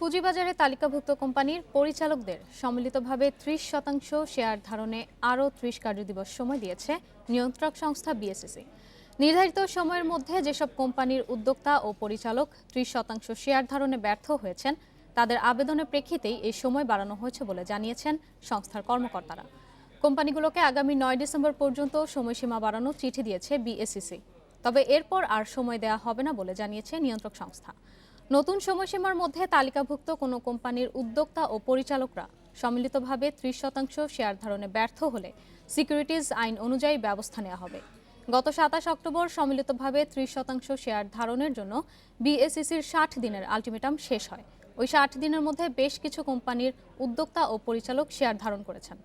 পুঁজিবাজারে তালিকাভুক্ত কোম্পানির পরিচালকদের সম্মিলিতভাবে ৩০% শেয়ার ধারণে আরও ৩০ কার্যদিবস সময় দিয়েছে নিয়ন্ত্রক সংস্থা বিএসইসি। নির্ধারিত সময়ের মধ্যে যেসব কোম্পানির উদ্যোক্তা ও পরিচালক ৩০% শেয়ার ধারণে ব্যর্থ হয়েছেন তাদের আবেদনের প্রেক্ষিতেই এই সময় বাড়ানো হয়েছে বলে জানিয়েছেন সংস্থার কর্মকর্তারা। কোম্পানিগুলোকে আগামী ৯ ডিসেম্বর পর্যন্ত সময়সীমা বাড়ানোর চিঠি দিয়েছে বিএসইসি। তবে এরপর আর সময় দেওয়া হবে না বলে জানিয়েছে নিয়ন্ত্রক সংস্থা। নতুন সময়সীমার মধ্যে তালিকাভুক্ত কোনো কোম্পানির উদ্যোক্তা ও পরিচালকরা সম্মিলিতভাবে ৩০% শেয়ার ধারণে ব্যর্থ হলে সিকিউরিটিজ আইন অনুযায়ী ব্যবস্থা নেওয়া হবে। গত ২৭ অক্টোবর সম্মিলিতভাবে ৩০% শেয়ার ধারণের জন্য বিএসইসির ৬০ দিনের আলটিমেটাম শেষ হয়। ওই ৬০ দিনের মধ্যে বেশ কিছু কোম্পানির উদ্যোক্তা ও পরিচালক শেয়ার ধারণ করেছেন।